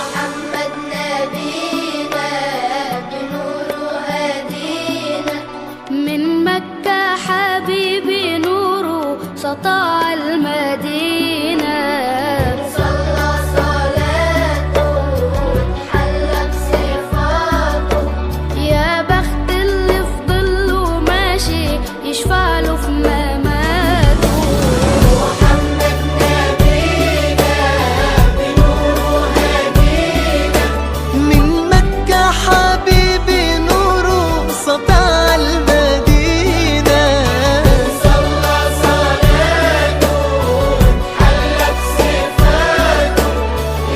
محمد نبينا بنور هدينا من مكة حبيبي نوره سطع المدينة صلى صلاته وتحلى بصفاته يا بخت اللي في ظله ماشي يشفع له في مماته محمد نبينا بنور هدينا من مكة حبيبي نوره سطع المدينة صلى صلاته وتحلى بصفاته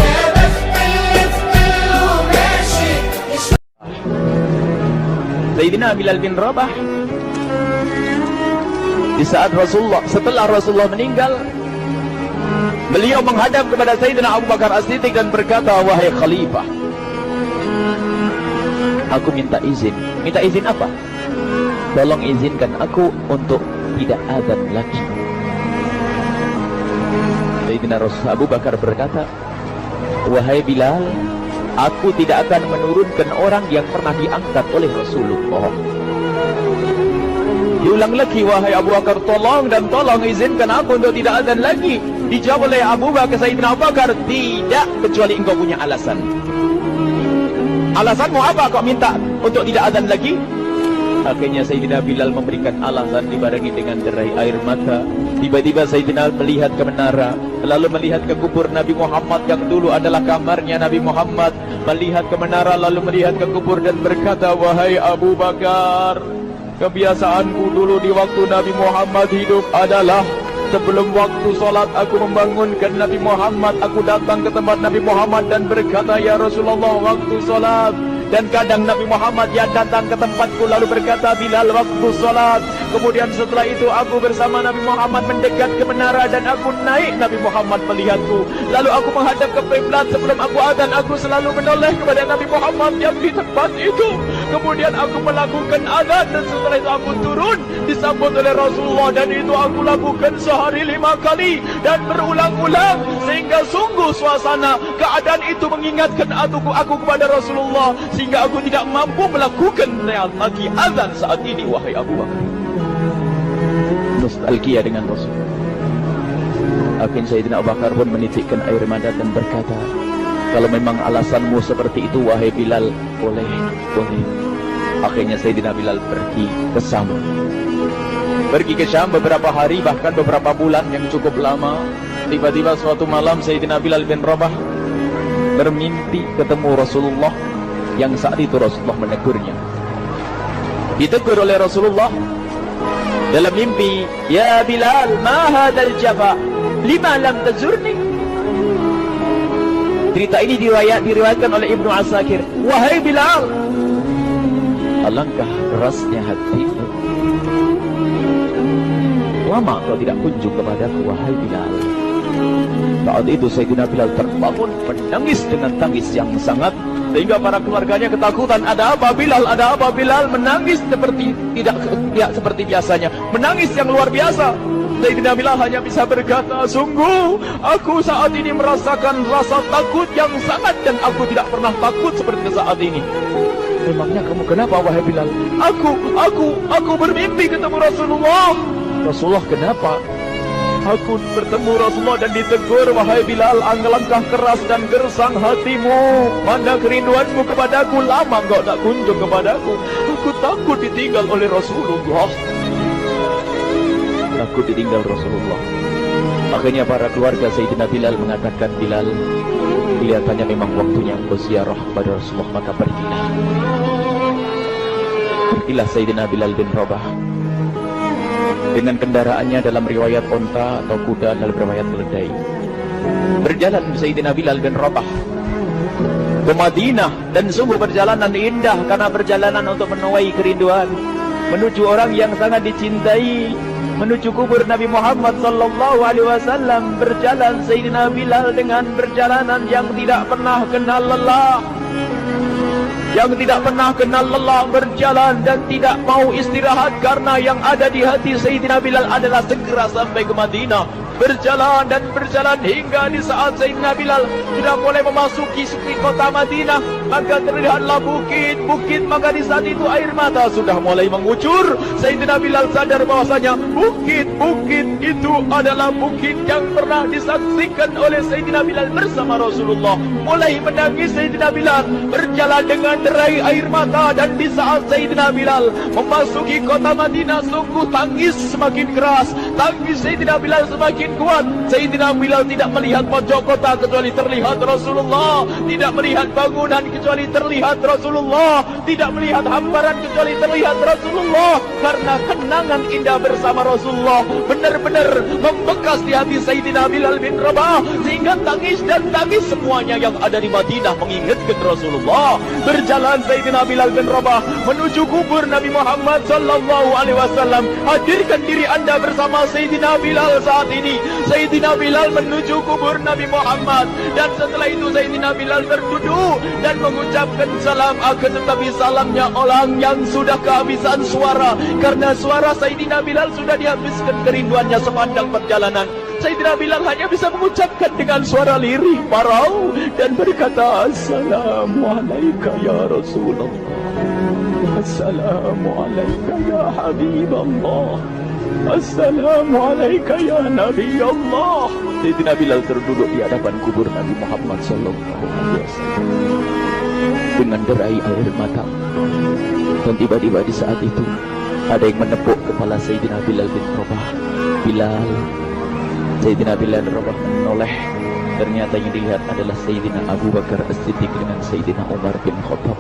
يا بخت اللي في ظله ماشي Sayyidina Bilal bin Rabah di saat setelah Rasulullah meninggal, beliau menghadap kepada Sayyidina Abu Bakar As-Siddiq dan berkata, wahai khalifah, aku minta izin. Minta izin apa? Tolong izinkan aku untuk tidak azan lagi. Sayyidina Abu Bakar berkata, wahai Bilal, aku tidak akan menurunkan orang yang pernah diangkat oleh Rasulullah. Diulang lagi, wahai Abu Bakar, tolong dan tolong izinkan aku untuk tidak azan lagi. Dijawab oleh Abu Bakar, Sayyidina Abu Bakar, tidak, kecuali engkau punya alasan. Alasanmu apa kau minta untuk tidak azan lagi? Akhirnya Sayyidina Bilal memberikan alasan dibarengi dengan derai air mata. Tiba-tiba Sayyidina melihat ke menara, lalu melihat ke kubur Nabi Muhammad yang dulu adalah kamarnya Nabi Muhammad. Melihat ke menara, lalu melihat ke kubur dan berkata, wahai Abu Bakar, kebiasaanku dulu di waktu Nabi Muhammad hidup adalah sebelum waktu sholat aku membangunkan Nabi Muhammad. Aku datang ke tempat Nabi Muhammad dan berkata, ya Rasulullah, waktu sholat. Dan kadang Nabi Muhammad yang datang ke tempatku lalu berkata, Bilal, waktu sholat. Kemudian setelah itu aku bersama Nabi Muhammad mendekat ke menara dan aku naik. Nabi Muhammad melihatku. Lalu aku menghadap ke kiblat. Sebelum aku azan, aku selalu menoleh kepada Nabi Muhammad yang di tempat itu. Kemudian aku melakukan azan dan setelah itu aku turun disambut oleh Rasulullah, dan itu aku lakukan sehari 5 kali dan berulang-ulang sehingga sungguh suasana keadaan itu mengingatkan aku kepada Rasulullah, sehingga aku tidak mampu melakukan lagi azan saat ini. Wahai Abu Bakar, nostalgia dengan Rasul. Akhirnya Sayyidina Abu Bakar pun menitikkan air mata dan berkata, kalau memang alasanmu seperti itu, wahai Bilal, boleh. Akhirnya Sayyidina Bilal pergi ke Syam. Pergi ke Syam beberapa hari, bahkan beberapa bulan yang cukup lama. Tiba-tiba suatu malam Sayyidina Bilal bin Rabah bermimpi ketemu Rasulullah, yang saat itu Rasulullah menegurnya. Ditegur oleh Rasulullah dalam mimpi, ya Bilal, ma hadzal jafa, lima lam tazurni. Cerita ini diriwayatkan oleh Ibnu Asakir. Wahai Bilal, alangkah kerasnya hatimu, lama kau tidak kunjung kepadaku, wahai Bilal. Saat itu Sayyidina Bilal terbangun menangis dengan tangis yang sangat, sehingga para keluarganya ketakutan. Ada apa Bilal? Ada apa Bilal? Menangis seperti tidak seperti biasanya, menangis yang luar biasa. Sayyidina Bilal hanya bisa berkata, sungguh aku saat ini merasakan rasa takut yang sangat, dan aku tidak pernah takut seperti saat ini. Memangnya kamu kenapa, wahai Bilal? Aku bermimpi ketemu Rasulullah. Rasulullah, kenapa? Aku bertemu Rasulullah dan ditegur, wahai Bilal, alangkah keras dan gersang hatimu. Mana kerinduanmu kepadaku, lama engkau tak kunjung kepadaku. Aku takut ditinggal oleh Rasulullah. Takut ditinggal Rasulullah. Akhirnya para keluarga Sayyidina Bilal mengatakan, Bilal, kelihatannya memang waktunya engkau ziarah kepada Rasulullah, maka pergilah. Pergilah Sayyidina Bilal bin Rabah dengan kendaraannya, dalam riwayat onta atau kuda, dalam riwayat keledai. Berjalan Sayyidina Bilal bin Rabah ke Madinah, dan sungguh perjalanan indah karena perjalanan untuk menuai kerinduan, menuju orang yang sangat dicintai, menuju kubur Nabi Muhammad sallallahu alaihi wasallam. Berjalan Sayyidina Bilal dengan perjalanan yang tidak pernah kenal lelah, berjalan dan tidak mau istirahat, karena yang ada di hati Sayyidina Bilal adalah segera sampai ke Madinah. berjalan dan berjalan hingga di saat Sayyidina Bilal sudah mulai memasuki sekitar kota Madinah, maka terlihatlah bukit-bukit, maka di saat itu air mata sudah mulai mengucur. Sayyidina Bilal sadar bahwasanya bukit-bukit itu adalah bukit yang pernah disaksikan oleh Sayyidina Bilal bersama Rasulullah. Mulai menangis Sayyidina Bilal, berjalan dengan derai air mata, dan di saat Sayyidina Bilal memasuki kota Madinah, sungguh tangis semakin keras, tangis Sayyidina Bilal semakin kuat. Sayyidina Bilal tidak melihat pojok kota kecuali terlihat Rasulullah, tidak melihat bangunan kecuali terlihat Rasulullah, tidak melihat hamparan kecuali terlihat Rasulullah, karena kenangan indah bersama Rasulullah benar-benar membekas di hati Sayyidina Bilal bin Rabah, sehingga tangis dan tangis semuanya yang ada di Madinah mengingatkan Rasulullah. Berjalan Sayyidina Bilal bin Rabah menuju kubur Nabi Muhammad sallallahu alaihi wasallam. Hadirkan diri Anda bersama Sayyidina Bilal saat ini. Sayyidina Bilal menuju kubur Nabi Muhammad, dan setelah itu Sayyidina Bilal berduduk dan mengucapkan salam, akan tetapi salamnya orang yang sudah kehabisan suara, karena suara Sayyidina Bilal sudah dihabiskan kerinduannya sepanjang perjalanan. Sayyidina Bilal hanya bisa mengucapkan dengan suara lirih parau dan berkata, Assalamualaikum ya Rasulullah, Assalamualaikum ya Habiballah, Assalamualaikum ya Nabi Allah. Sayyidina Bilal terduduk di hadapan kubur Nabi Muhammad sallallahu alaihi wasallam dengan derai air mata. Dan tiba-tiba di saat itu ada yang menepuk kepala Sayyidina Bilal bin Rabah. Bilal. Sayyidina Bilal bin Rabah menoleh. Ternyata yang dilihat adalah Sayyidina Abu Bakar As-Siddiq dengan Sayyidina Umar bin Khattab.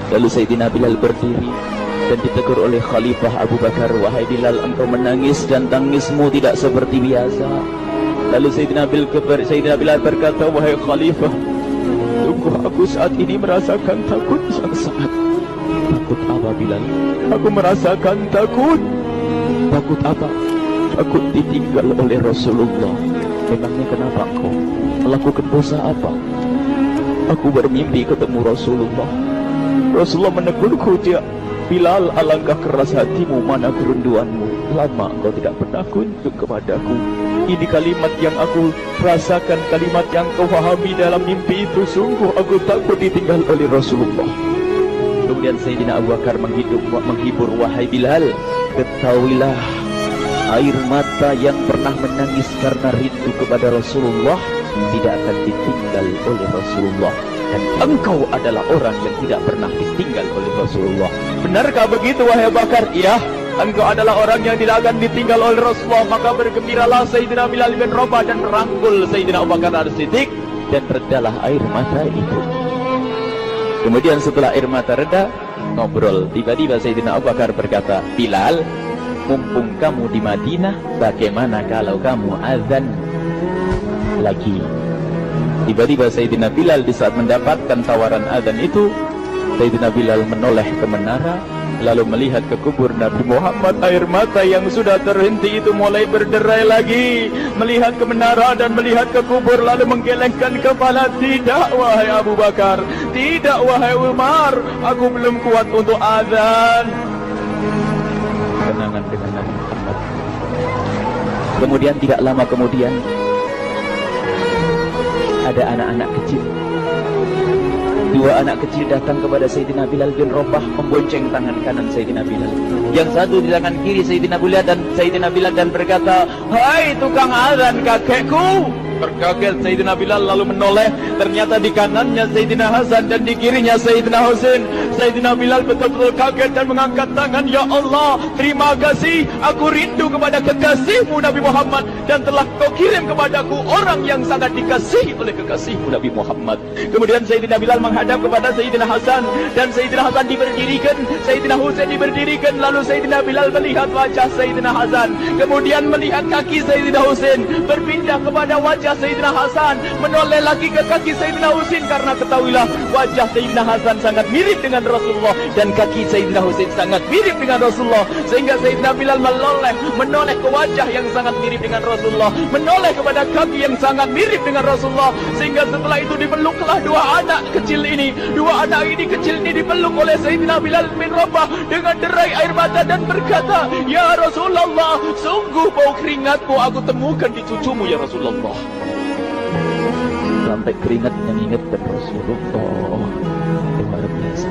Lalu Sayyidina Bilal berdiri dan ditegur oleh Khalifah Abu Bakar, wahai Bilal, engkau menangis dan tangismu tidak seperti biasa. Lalu Sayyidina Bilal berkata, wahai Khalifah, sungguh aku saat ini merasakan takut yang sangat. Takut apa Bilal? Aku merasakan takut. Takut apa? Takut ditinggal oleh Rasulullah. Memangnya kenapa engkau melakukan dosa apa? Aku bermimpi ketemu Rasulullah. Rasulullah menegurku, dia, Bilal, alangkah keras hatimu, mana kerinduanmu. Lama engkau tidak pernah kunjung kepadaku. Ini kalimat yang aku rasakan, kalimat yang kau pahami dalam mimpi itu. Sungguh aku takut ditinggal oleh Rasulullah. Kemudian Sayyidina Abu Bakar menghibur, wahai Bilal, ketahuilah, air mata yang pernah menangis karena rindu kepada Rasulullah tidak akan ditinggal oleh Rasulullah. Dan engkau adalah orang yang tidak pernah ditinggal oleh Rasulullah. Benarkah begitu wahai Abu Bakar? Iya, engkau adalah orang yang tidak akan ditinggal oleh Rasulullah. Maka bergembiralah Sayyidina Bilal bin Rabah dan merangkul Sayyidina Abu Bakar As-Siddiq, dan redalah air mata itu. Kemudian setelah air mata reda, ngobrol. Tiba-tiba Sayyidina Abu Bakar berkata, Bilal, mumpung kamu di Madinah, bagaimana kalau kamu azan lagi? Tiba-tiba Sayyidina Bilal di saat mendapatkan tawaran azan itu, Sayyidina Bilal menoleh ke menara, lalu melihat ke kubur Nabi Muhammad. Air mata yang sudah terhenti itu mulai berderai lagi. Melihat ke menara dan melihat ke kubur, lalu menggelengkan kepala. Tidak wahai Abu Bakar, tidak wahai Umar, aku belum kuat untuk azan. Kenangan dengan Nabi Muhammad. Kemudian tidak lama kemudian ada anak-anak kecil. Dua anak kecil datang kepada Sayyidina Bilal bin Rabah, membonceng tangan kanan Sayyidina Bilal. Yang satu di tangan kiri Sayyidina Bilal dan berkata, hai tukang azan kakekku. Terkaget Sayyidina Bilal lalu menoleh. Ternyata di kanannya Sayyidina Hasan dan di kirinya Sayyidina Husain. Sayyidina Bilal betul-betul kaget dan mengangkat tangan. Ya Allah, terima kasih. Aku rindu kepada kekasihmu Nabi Muhammad, dan telah kau kirim kepadaku orang yang sangat dikasihi oleh kekasihmu Nabi Muhammad. Kemudian Sayyidina Bilal menghadap kepada Sayyidina Hasan, dan Sayyidina Hasan diberdirikan, Sayyidina Husain diberdirikan. Lalu Sayyidina Bilal melihat wajah Sayyidina Hasan, kemudian melihat kaki Sayyidina Husain, berpindah kepada wajah wajah Sayyidina Hasan, menoleh lagi ke kaki Sayyidina Husain, karena ketahuilah wajah Sayyidina Hasan sangat mirip dengan Rasulullah dan kaki Sayyidina Husain sangat mirip dengan Rasulullah, sehingga Sayyidina Bilal menoleh ke wajah yang sangat mirip dengan Rasulullah, menoleh kepada kaki yang sangat mirip dengan Rasulullah, sehingga setelah itu dipeluklah dua anak kecil ini dipeluk oleh Sayyidina Bilal bin Rabah dengan derai air mata dan berkata, "Ya Rasulullah, sungguh bau keringatmu aku temukan di cucumu ya Rasulullah." Sampai keringat mengingatkan Rasulullah. Luar biasa.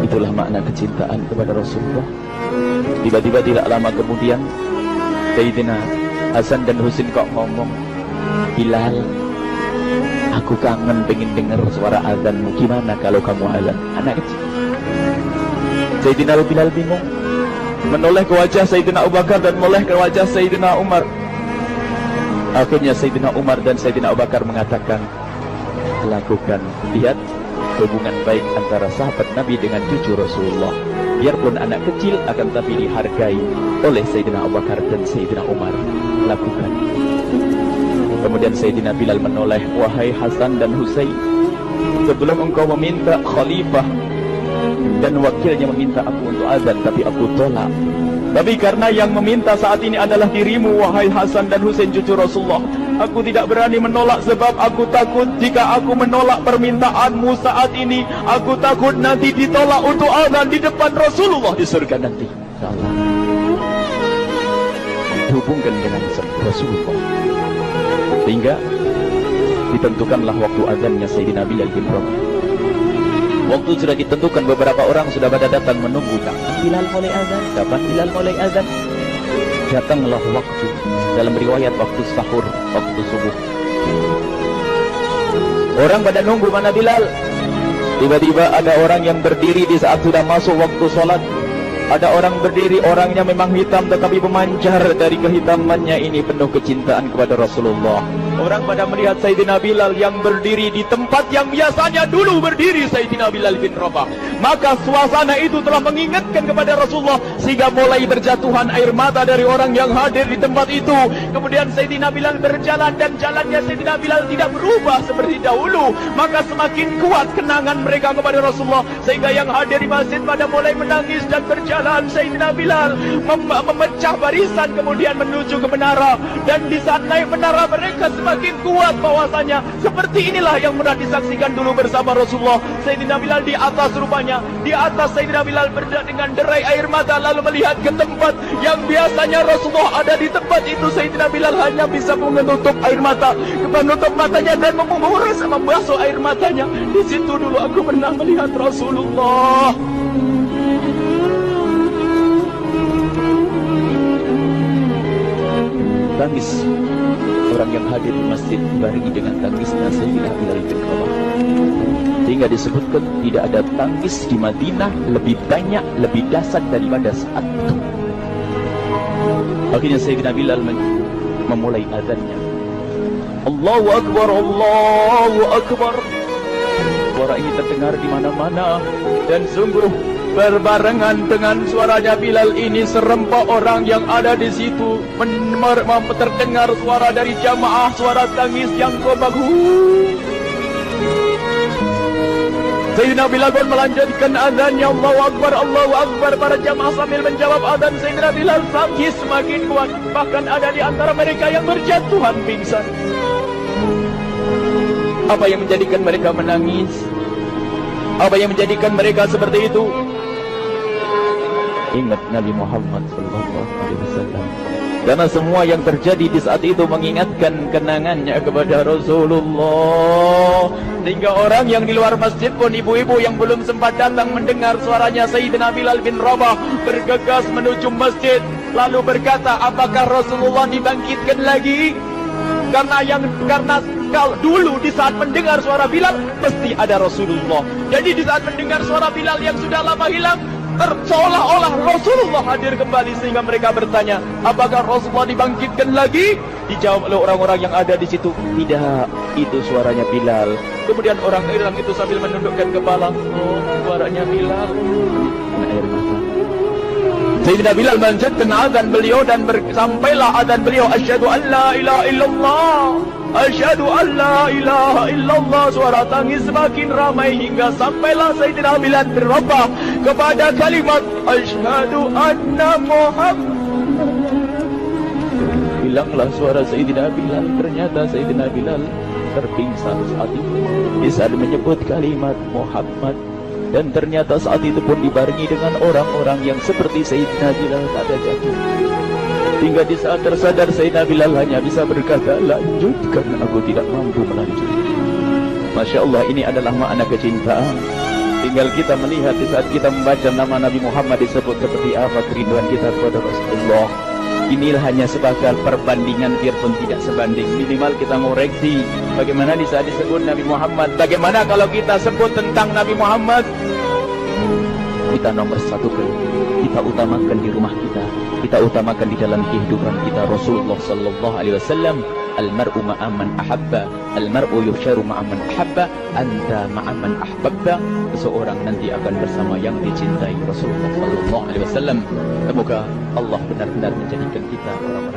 Itulah makna kecintaan kepada Rasulullah. Tiba-tiba tidak lama kemudian Sayyidina Hasan dan Husain kok ngomong, "Bilal, aku kangen pengen dengar suara azanmu. Gimana kalau kamu azan?" Anak kecil. Sayyidina Bilal bingung, menoleh ke wajah Sayyidina Abu Bakar dan menoleh ke wajah Sayyidina Umar. Akhirnya Sayyidina Umar dan Sayyidina Abu Bakar mengatakan, "Lakukan, lihat hubungan baik antara sahabat Nabi dengan cucu Rasulullah. Biarpun anak kecil akan tapi dihargai oleh Sayyidina Abu Bakar dan Sayyidina Umar. Lakukan." Kemudian Sayyidina Bilal menoleh, "Wahai Hasan dan Husain, sebelum engkau meminta khalifah dan wakilnya meminta aku untuk azan, tapi aku tolak. Tapi karena yang meminta saat ini adalah dirimu, wahai Hasan dan Husain cucu Rasulullah, aku tidak berani menolak sebab aku takut jika aku menolak permintaanmu saat ini, aku takut nanti ditolak untuk azan di depan Rasulullah di surga nanti." Allah hubungkan dengan Rasulullah, sehingga ditentukanlah waktu azannya Sayyidina Bilal bin Rabah. Waktu sudah ditentukan, beberapa orang sudah pada datang menunggu, kapan Bilal mulai azan, kapan Bilal mulai azan. Datanglah waktu, dalam riwayat waktu sahur, waktu subuh. Orang pada nunggu mana Bilal. Tiba-tiba ada orang yang berdiri di saat sudah masuk waktu sholat. Ada orang berdiri, orangnya memang hitam tetapi memancar dari kehitamannya ini penuh kecintaan kepada Rasulullah. Orang pada melihat Sayyidina Bilal yang berdiri di tempat yang biasanya dulu berdiri Sayyidina Bilal bin Rabah. Maka suasana itu telah mengingatkan kepada Rasulullah, sehingga mulai berjatuhan air mata dari orang yang hadir di tempat itu. Kemudian Sayyidina Bilal berjalan dan jalannya Sayyidina Bilal tidak berubah seperti dahulu. Maka semakin kuat kenangan mereka kepada Rasulullah, sehingga yang hadir di masjid pada mulai menangis dan berjalan. Sayyidina Bilal memecah barisan kemudian menuju ke menara, dan di saat naik menara mereka semakin kuat bahwasanya seperti inilah yang pernah disaksikan dulu bersama Rasulullah. Sayyidina Bilal di atas, rupanya di atas Sayyidina Bilal dengan derai air mata, lalu melihat ke tempat yang biasanya Rasulullah ada di tempat itu. Sayyidina Bilal hanya bisa menutup air mata, menutup matanya dan membasuh air matanya. Di situ dulu aku pernah melihat Rasulullah. Tangis orang yang hadir di masjid dibarengi dengan tangisnya Sayyidina Bilal bin Rabah, sehingga disebutkan tidak ada tangis di Madinah lebih banyak, lebih dahsyat daripada saat itu. Akhirnya Sayyidina Bilal memulai azannya. Allahu Akbar, Allahu Akbar. Suara ini terdengar di mana-mana, dan sungguh berbarengan dengan suaranya Bilal ini serempak orang yang ada di situ terdengar suara dari jamaah, suara tangis yang kobahu. Sayyidina Bilal pun melanjutkan azannya, Allahu Akbar, Allahu Akbar. Para jamaah sambil menjawab azan Sayyidina Bilal, tangis semakin kuat. Bahkan ada di antara mereka yang berjatuhan pingsan. Apa yang menjadikan mereka menangis? Apa yang menjadikan mereka seperti itu? Ingat Nabi Muhammad SAW. Karena semua yang terjadi di saat itu mengingatkan kenangannya kepada Rasulullah. Sehingga orang yang di luar masjid pun, ibu-ibu yang belum sempat datang mendengar suaranya Sayyidina Bilal bin Rabah, bergegas menuju masjid, lalu berkata, apakah Rasulullah dibangkitkan lagi? Karena kalau dulu di saat mendengar suara Bilal pasti ada Rasulullah. Jadi di saat mendengar suara Bilal yang sudah lama hilang, seolah-olah Rasulullah hadir kembali, sehingga mereka bertanya, apakah Rasulullah dibangkitkan lagi? Dijawab oleh orang-orang yang ada di situ, tidak, itu suaranya Bilal. Kemudian orang-orang itu sambil menundukkan kepala, oh, suaranya Bilal. Kena air mata. Sayyidina Bilal melanjutkan azan beliau dan sampailah azan beliau, asyhadu an la ilaha illallah, asyhadu an la ilaha illallah. Suara tangis semakin ramai hingga sampailah Sayyidina Bilal berubah kepada kalimat asyhadu anna Muhammad. Hilanglah suara Sayyidina Bilal. Ternyata Sayyidina Bilal terpingsan saat itu di saat menyebut kalimat Muhammad. Dan ternyata saat itu pun dibarengi dengan orang-orang yang seperti Sayyidina Bilal tak ada jatuh. Hingga di saat tersadar Sayyidina Bilal hanya bisa berkata, lanjutkan, aku tidak mampu melanjutkan. Masya Allah, ini adalah makna kecintaan. Tinggal kita melihat di saat kita membaca nama Nabi Muhammad disebut seperti apa kerinduan kita kepada Rasulullah. Inilah hanya sebagai perbandingan, biarpun tidak sebanding. Minimal kita ngoreksi bagaimana di saat disebut Nabi Muhammad. Bagaimana kalau kita sebut tentang Nabi Muhammad, kita nomor satu, kita utamakan di rumah kita utamakan di dalam kehidupan kita. Rasulullah sallallahu alaihi wasallam, al-mar'u ma'aman ahabba, al-mar'u yusharu ma'aman ahabba, anta ma'aman ahbabta. Seseorang nanti akan bersama yang dicintai Rasulullah sallallahu alaihi wasallam. Semoga Allah benar-benar menjadikan kita orang-orang